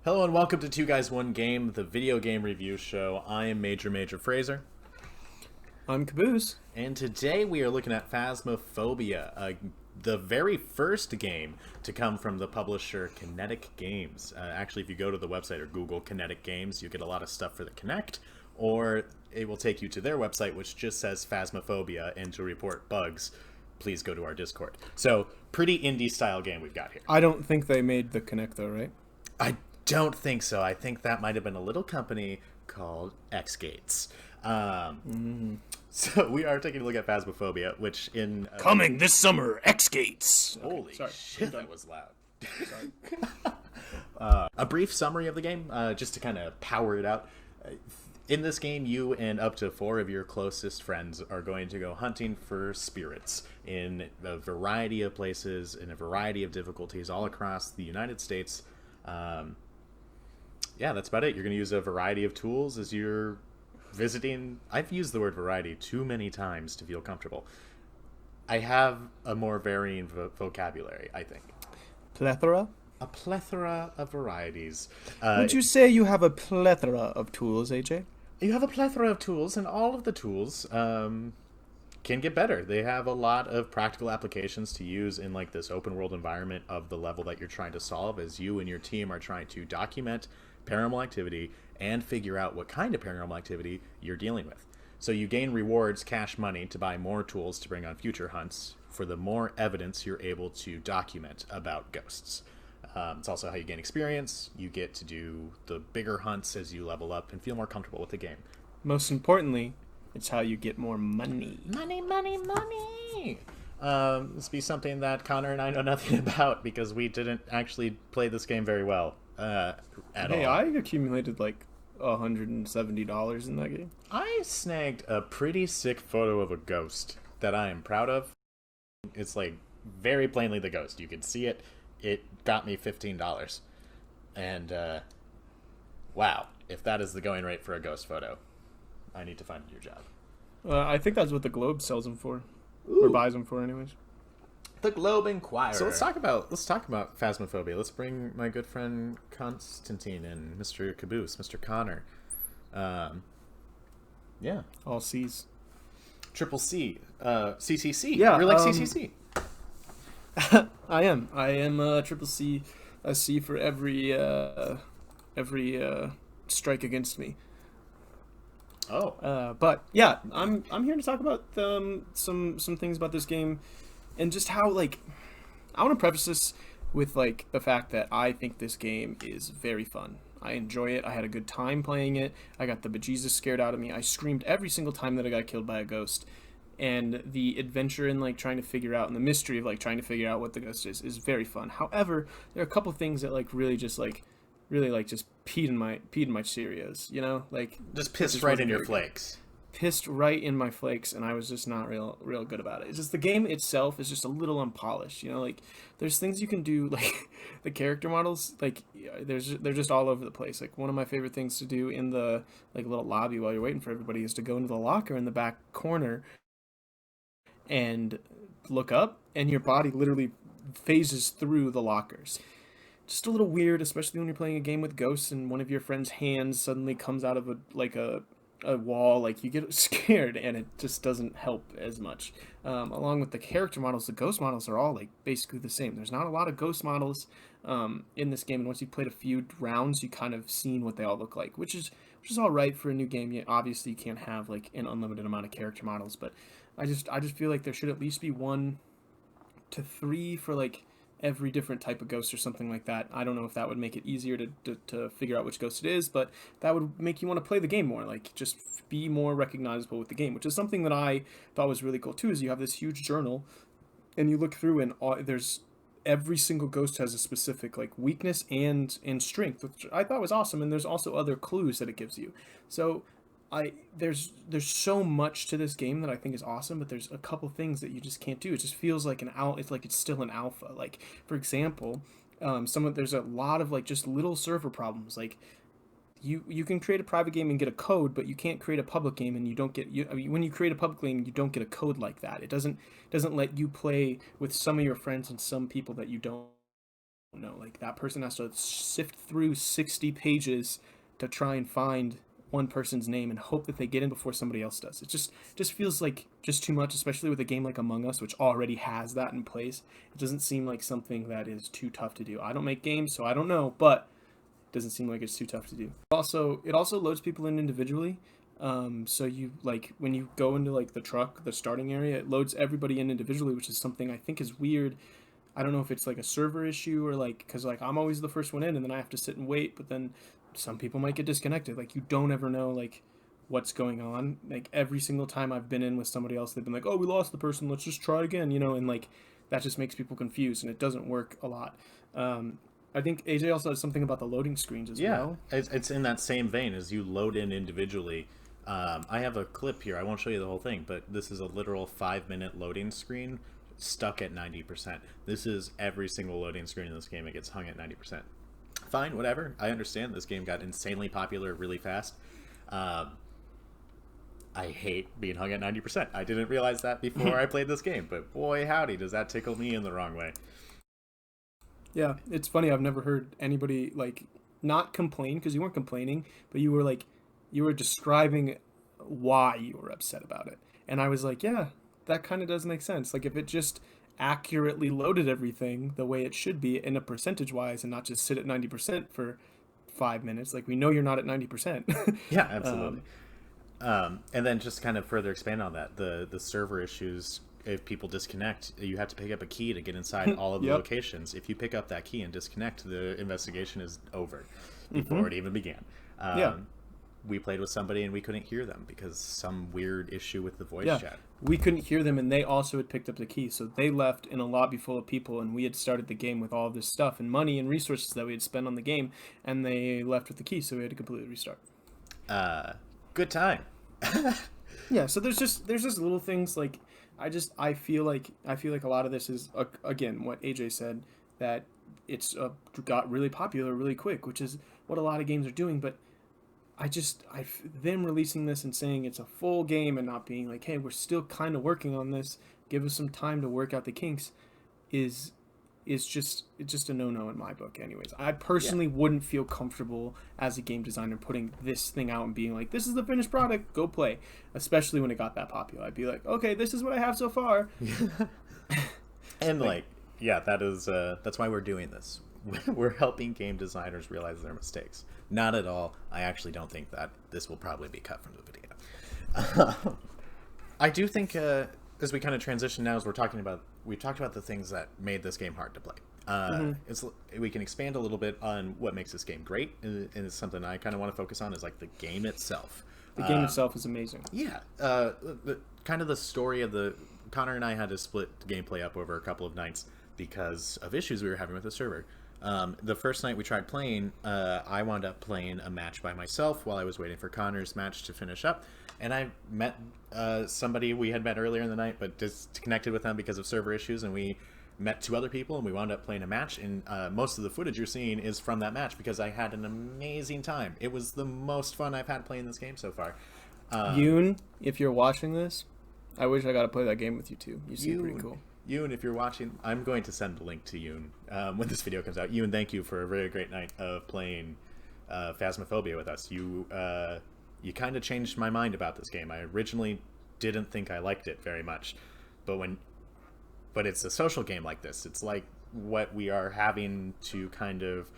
Hello and welcome to Two Guys One Game, the video game review show. I am Major Fraser, I'm Caboose. and today we are looking at Phasmophobia, the very first game to come from the publisher Kinetic Games. Actually, if you go to the website or Google Kinetic Games, you get a lot of stuff for the Kinect, or it will take you to their website, which just says Phasmophobia, and to report bugs, please go to our Discord. So, pretty indie style game we've got here. I don't think they made the Connect though, right? I don't think so. I think that might have been a little company called X Gates. So we are taking a look at Phasmophobia, which in Coming this summer, X Gates. holy sorry. shit, that was loud. Sorry. A brief summary of the game, just to kind of power it out. In this game, you and up to 4 of your closest friends are going to go hunting for spirits in a variety of places, in a variety of difficulties all across the United States. Yeah, that's about it. You're going to use a variety of tools as you're visiting. I've used the word variety too many times to feel comfortable. I have a more varying vocabulary, I think. Plethora? A plethora of varieties. Would you say you have a plethora of tools, AJ? You have a plethora of tools, and all of the tools can get better. They have a lot of practical applications to use in like this open world environment of the level that you're trying to solve as you and your team are trying to document paranormal activity and figure out what kind of paranormal activity you're dealing with. So you gain rewards, cash money, to buy more tools to bring on future hunts for the more evidence you're able to document about ghosts. It's also how you gain experience. You get to do the bigger hunts as you level up and feel more comfortable with the game. Most importantly, it's how you get more money. Money! This be something that Connor and I know nothing about because we didn't actually play this game very well at Hey, all. I accumulated like $170 in that game. I snagged a pretty sick photo of a ghost that I am proud of. It's like very plainly the ghost. You can see it. It got me $15. And wow, if that is the going rate for a ghost photo, I need to find a new job. I think that's what the Globe sells them for, or buys them for, anyways. The Globe Inquirer. So let's talk about Phasmophobia. Let's bring my good friend Constantine and Mr. Caboose, Mr. Connor. Yeah. All C's. Triple C. CCC. Yeah, You're like CCC. I am a triple C, a C for every strike against me. Oh. But yeah, I'm here to talk about some things about this game, and just how, like, I want to preface this with like the fact that I think this game is very fun. I enjoy it. I had a good time playing it. I got the bejesus scared out of me. I screamed every single time that I got killed by a ghost. And the adventure in like trying to figure out, and the mystery of like trying to figure out what the ghost is very fun. However, there are a couple things that like really just peed in my Cheerios, you know, like Just pissed right in your flakes. pissed right in my flakes, and I was just not real good about it. It's just the game itself is just a little unpolished, you know, like there's things you can do, like the character models, like they're just all over the place. Like one of my favorite things to do in the like little lobby while you're waiting for everybody is to go into the locker in the back corner and look up, and your body literally phases through the lockers. Just a little weird, especially when you're playing a game with ghosts and one of your friend's hands suddenly comes out of a wall. Like, you get scared, and it just doesn't help as much. Along with the character models, the ghost models are all like basically the same. There's not a lot of ghost models in this game, and once you've played a few rounds, you kind of seen what they all look like, which is all right for a new game. Obviously, you can't have like an unlimited amount of character models, but I just feel like there should at least be 1 to 3 for like every different type of ghost or something like that. I don't know if that would make it easier to figure out which ghost it is, but that would make you want to play the game more, like just be more recognizable with the game, which is something that I thought was really cool too. Is you have this huge journal, and you look through, and there's every single ghost has a specific like weakness and strength, which I thought was awesome. And there's also other clues that it gives you. So there's so much to this game that I think is awesome, but there's a couple things that you just can't do. It just feels like it's still an alpha. Like, for example, there's a lot of like just little server problems. Like, you can create a private game and get a code, but you can't create a public game, and you don't get when you create a public game, you don't get a code like that. It doesn't let you play with some of your friends and some people that you don't know, like that person has to sift through 60 pages to try and find one person's name and hope that they get in before somebody else does. It just feels like just too much, especially with a game like Among Us, which already has that in place. It doesn't seem like something that is too tough to do. I don't make games, so I don't know, but it doesn't seem like it's too tough to do. Also, it also loads people in individually. So you like when you go into like the truck, the starting area, it loads everybody in individually, which is something I think is weird. I don't know if it's like a server issue or like because like I'm always the first one in and then I have to sit and wait, but then some people might get disconnected. Like you don't ever know like what's going on. Like every single time I've been in with somebody else, they've been like, "Oh, we lost the person. Let's just try again," you know, and like that just makes people confused and it doesn't work a lot. I think AJ also has something about the loading screens as well. It's in that same vein as you load in individually. I have a clip here. I won't show you the whole thing, but this is a literal 5-minute loading screen stuck at 90%. This is every single loading screen in this game. It gets hung at 90%. Fine, whatever. I understand this game got insanely popular really fast. I hate being hung at 90%. I didn't realize that before I played this game, but boy howdy, does that tickle me in the wrong way. Yeah, it's funny. I've never heard anybody like not complain because you weren't complaining, but you were like you were describing why you were upset about it. And I was like, yeah, that kind of does make sense. Like if it just accurately loaded everything the way it should be in a percentage wise and not just sit at 90% for 5 minutes, like we know you're not at 90%. Yeah, absolutely. And then just kind of further expand on that, the server issues. If people disconnect, you have to pick up a key to get inside all of the locations. If you pick up that key and disconnect, the investigation is over before it even began. We played with somebody and we couldn't hear them because some weird issue with the voice chat. We couldn't hear them and they also had picked up the key. So they left in a lobby full of people and we had started the game with all this stuff and money and resources that we had spent on the game and they left with the key, so we had to completely restart. Good time. Yeah, so there's just little things like I feel like a lot of this is again what AJ said, that it's got really popular really quick, which is what a lot of games are doing, but them releasing this and saying it's a full game and not being like, hey, we're still kind of working on this, give us some time to work out the kinks, it's just a no-no in my book anyways. I personally wouldn't feel comfortable as a game designer putting this thing out and being like, this is the finished product, go play, especially when it got that popular. I'd be like, okay, this is what I have so far. And that's why we're doing this. We're helping game designers realize their mistakes. Not at all. I actually don't think that this will probably be cut from the video. I do think as we kind of transition now, as we've talked about the things that made this game hard to play. We can expand a little bit on what makes this game great, and it's something I kind of want to focus on is like the game itself. The game itself is amazing. Yeah, kind of the story of Connor and I had to split the gameplay up over a couple of nights because of issues we were having with the server. The first night we tried playing, I wound up playing a match by myself while I was waiting for Connor's match to finish up. And I met somebody we had met earlier in the night, but disconnected with them because of server issues. And we met 2 other people, and we wound up playing a match. And most of the footage you're seeing is from that match because I had an amazing time. It was the most fun I've had playing this game so far. Yoon, if you're watching this, I wish I got to play that game with you too. You seem pretty cool. Yoon, if you're watching, I'm going to send the link to Yoon when this video comes out. Yoon, thank you for a very great night of playing Phasmophobia with us. You kind of changed my mind about this game. I originally didn't think I liked it very much, but it's a social game like this. It's like what we are having to kind of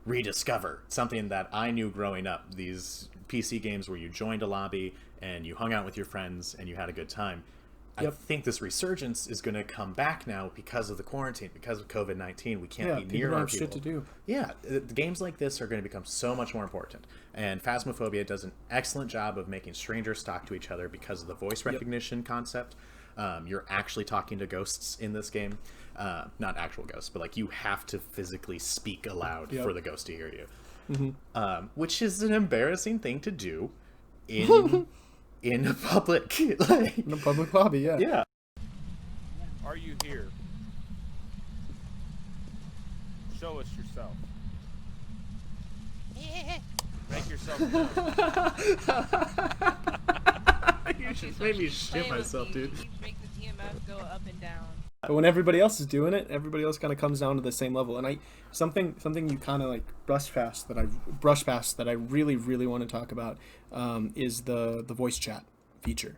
rediscover, something that I knew growing up. These PC games where you joined a lobby and you hung out with your friends and you had a good time. I think this resurgence is going to come back now because of the quarantine, because of COVID-19. We can't be near our people. Shit to do. Yeah, the games like this are going to become so much more important. And Phasmophobia does an excellent job of making strangers talk to each other because of the voice recognition concept. You're actually talking to ghosts in this game. Not actual ghosts, but like you have to physically speak aloud for the ghost to hear you. Which is an embarrassing thing to do in a public in a public lobby. Yeah. Are you here? Show us yourself. Make yourself known. You just made me shit myself, dude. You make the EMF go up and down. But when everybody else is doing it, everybody else kind of comes down to the same level. And something you kind of like brush past that I really really want to talk about is the voice chat feature.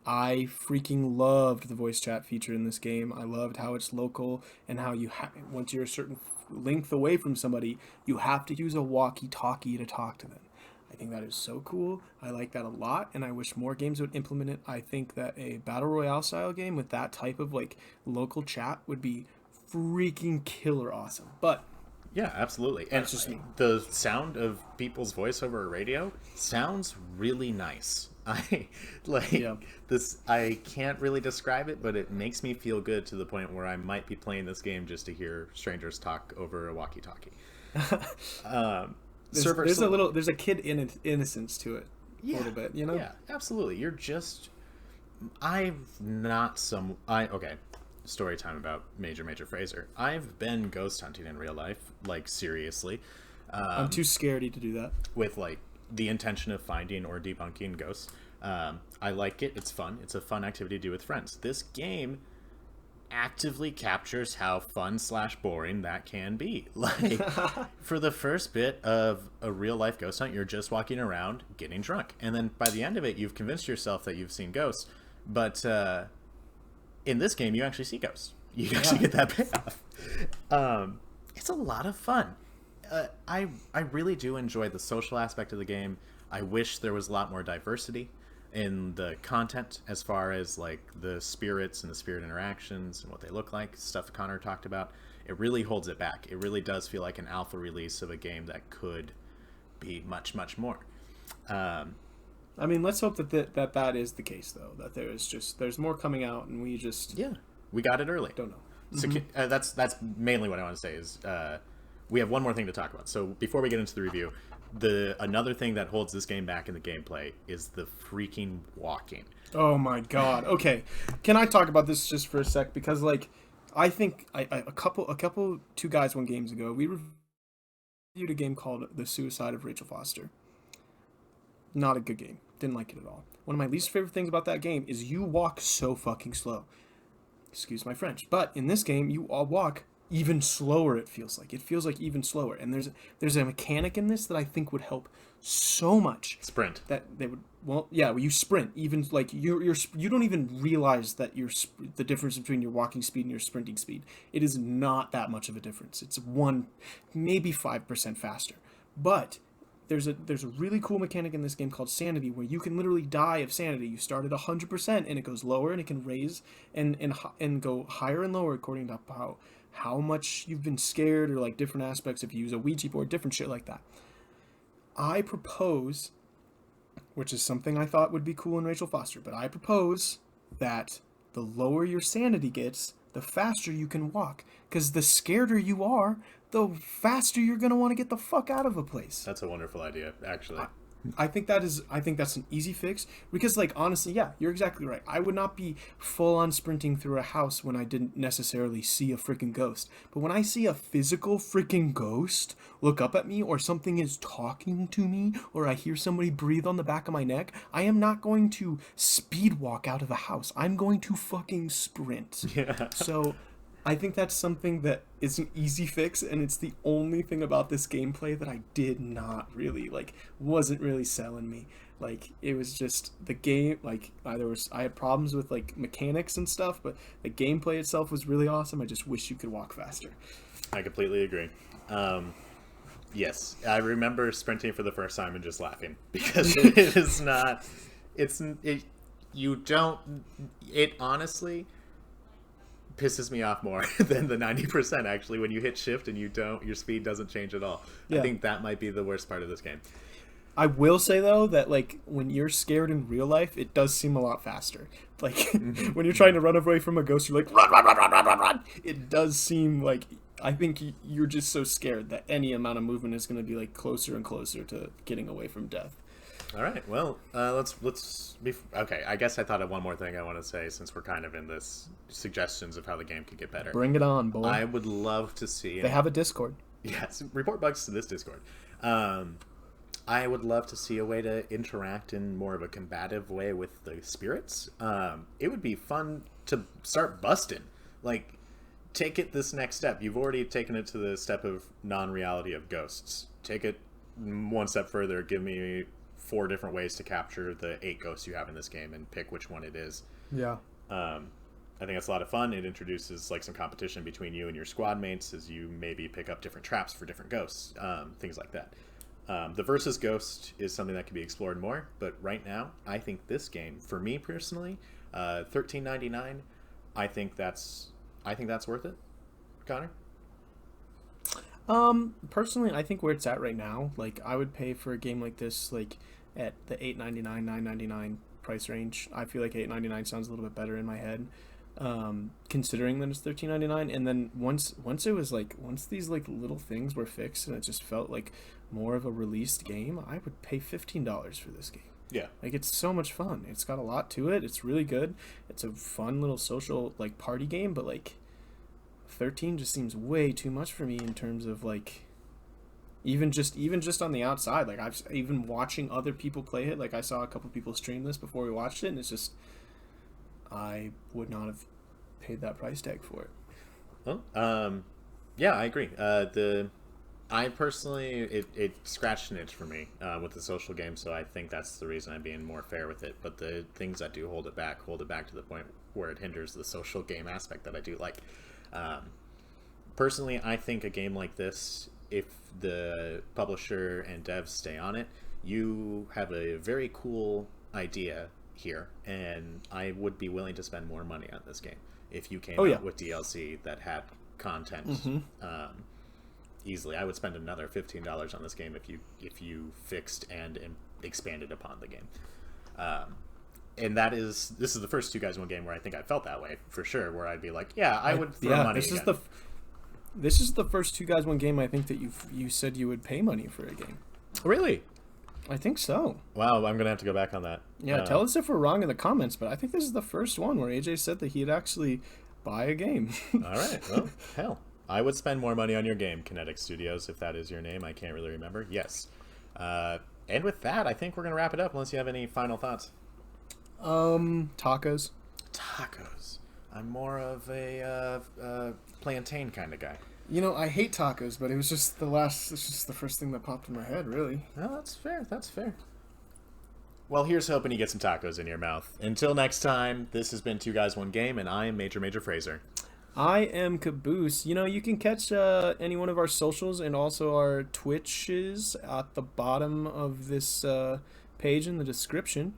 I freaking loved the voice chat feature in this game. I loved how it's local and how once you're a certain length away from somebody, you have to use a walkie-talkie to talk to them. I think that is so cool. I like that a lot, and I wish more games would implement it. I think that a battle royale style game with that type of like local chat would be freaking killer awesome. But yeah, absolutely. And just me. The sound of people's voice over a radio sounds really nice. I this. I can't really describe it, but it makes me feel good to the point where I might be playing this game just to hear strangers talk over a walkie-talkie. There's a kid innocence to it, a little bit, you know. Yeah, absolutely. Okay. Story time about Major Fraser. I've been ghost hunting in real life, like seriously. I'm too scaredy to do that. With like the intention of finding or debunking ghosts. I like it. It's fun. It's a fun activity to do with friends. This game actively captures how fun/boring that can be. Like, for the first bit of a real life ghost hunt, you're just walking around getting drunk, and then by the end of it, you've convinced yourself that you've seen ghosts. But in this game, you actually see ghosts. You actually get that payoff. It's a lot of fun. I really do enjoy the social aspect of the game. I wish there was a lot more diversity in the content as far as like the spirits and the spirit interactions and what they look like, stuff Connor talked about. It really holds it back. It really does feel like an alpha release of a game that could be much more. I mean, let's hope that is the case, though, that there's more coming out, and we got it early. Don't know. So that's mainly what I want to say is we have one more thing to talk about. So before we get into the review, another thing that holds this game back in the gameplay is the freaking walking. Oh my god. Okay, can I talk about this just for a sec? Because like, I think two guys 1 games ago, we reviewed a game called The Suicide of Rachel Foster. Not a good game. Didn't like it at all. One of my least favorite things about that game is you walk so fucking slow. Excuse my French. But in this game, you all walk even slower, it feels like. It feels like even slower. And there's a mechanic in this that I think would help so much. Sprint. That they would, you sprint. Even like you don't even realize that the difference between your walking speed and your sprinting speed. It is not that much of a difference. It's maybe 5% faster. But there's a really cool mechanic in this game called Sanity, where you can literally die of sanity. You start at 100% and it goes lower, and it can raise and go higher and lower according to how much you've been scared, or like different aspects if you use a Ouija board, different shit like that. I propose, which is something I thought would be cool in Rachel Foster, but I propose that the lower your sanity gets, the faster you can walk. Because the scareder you are, the faster you're going to want to get the fuck out of a place. That's a wonderful idea, actually. I think that's an easy fix, because like, honestly, yeah, you're exactly right. I would not be full on sprinting through a house when I didn't necessarily see a freaking ghost. But when I see a physical freaking ghost look up at me, or something is talking to me, or I hear somebody breathe on the back of my neck, I am not going to speed walk out of the house. I'm going to fucking sprint. Yeah. So I think that's something that is an easy fix, and it's the only thing about this gameplay that I did not really, like, wasn't really selling me. Like, it was just the game, like, I had problems with, like, mechanics and stuff, but the gameplay itself was really awesome. I just wish you could walk faster. I completely agree. Yes, I remember sprinting for the first time and just laughing, because it is not, it honestly pisses me off more than the 90% actually when you hit shift and your speed doesn't change at all. Yeah. I think that might be the worst part of this game. I will say though that like when you're scared in real life, it does seem a lot faster. Like when you're trying to run away from a ghost, you're like run. It does seem like, I think you're just so scared that any amount of movement is going to be like closer and closer to getting away from death. All right. Well, let's be okay. I guess I thought of one more thing I want to say, since we're kind of in this suggestions of how the game could get better. Bring it on, boy. I would love to see. They have a Discord. Yes, report bugs to this Discord. I would love to see a way to interact in more of a combative way with the spirits. It would be fun to start busting. Like, take it this next step. You've already taken it to the step of non-reality of ghosts. Take it one step further. Give me 4 different ways to capture the 8 ghosts you have in this game and pick which one it is. Yeah. I think it's a lot of fun. It introduces like some competition between you and your squad mates as you maybe pick up different traps for different ghosts, things like that. The versus ghost is something that can be explored more, but right now I think this game, for me personally, $13.99, I think that's worth it. Connor? Personally, I think where it's at right now, like I would pay for a game like this, like at the $8.99, $9.99 price range. I feel like $8.99 sounds a little bit better in my head, considering that it's $13.99. And then once these like little things were fixed and it just felt like more of a released game, I would pay $15 for this game. Yeah. Like, it's so much fun. It's got a lot to it. It's really good. It's a fun little social like party game, but like 13 just seems way too much for me in terms of like even just on the outside. Like, I've even watching other people play it. Like, I saw a couple people stream this before we watched it, and it's just, I would not have paid that price tag for it. Well, yeah, I agree. I personally, it scratched an itch for me with the social game, so I think that's the reason I'm being more fair with it. But the things that do hold it back to the point where it hinders the social game aspect that I do like. Personally, I think a game like this, if the publisher and devs stay on it, you have a very cool idea here, and I would be willing to spend more money on this game if you came out with DLC that had content. Easily, I would spend another $15 on this game if you fixed and expanded upon the game. And this is the first 2 guys 1 game where I think I felt that way for sure, where I'd be like, yeah, I would throw money. This is the first 2 guys 1 game I think that you said you would pay money for a game. Really? I think so. Wow, I'm gonna have to go back on that. Yeah, tell us if we're wrong in the comments, but I think this is the first one where AJ said that he'd actually buy a game. All right, well, hell, I would spend more money on your game, Kinetic Studios, if that is your name. I can't really remember. Yes. And with that, I think we're gonna wrap it up unless you have any final thoughts. Tacos. Tacos. I'm more of a plantain kind of guy. You know, I hate tacos, but it's just the first thing that popped in my head, really. No, that's fair. That's fair. Well, here's hoping you get some tacos in your mouth. Until next time, this has been 2 Guys 1 Game, and I am Major Fraser. I am Caboose. You know, you can catch any one of our socials and also our Twitches at the bottom of this page in the description.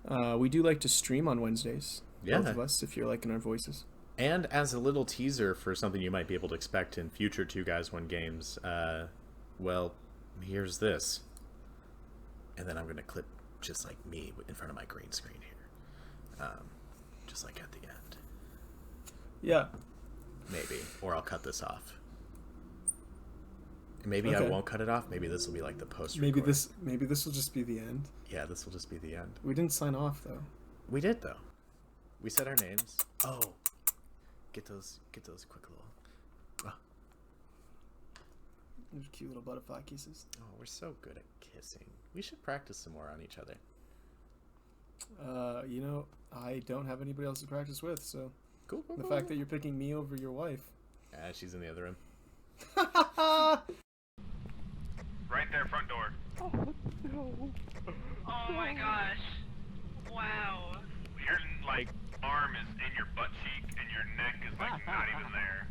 We do like to stream on Wednesdays. Yeah. Both of us, if you're liking our voices. And as a little teaser for something you might be able to expect in future 2 Guys 1 Games, well, here's this. And then I'm going to clip just like me in front of my green screen here. Just like at the end. Yeah. Maybe. Or I'll cut this off. Maybe I won't cut it off. Maybe this will be like the post. Maybe this will just be the end. Yeah, this will just be the end. We didn't sign off though. We did though. We said our names. Oh, get those quick little. Oh. There's cute little butterfly kisses. Oh, we're so good at kissing. We should practice some more on each other. You know, I don't have anybody else to practice with, so Cool. the fact that you're picking me over your wife. She's in the other room. Right there, front door. Oh no. Oh my gosh. Wow. Your like arm is in your butt cheek and your neck is like not even there.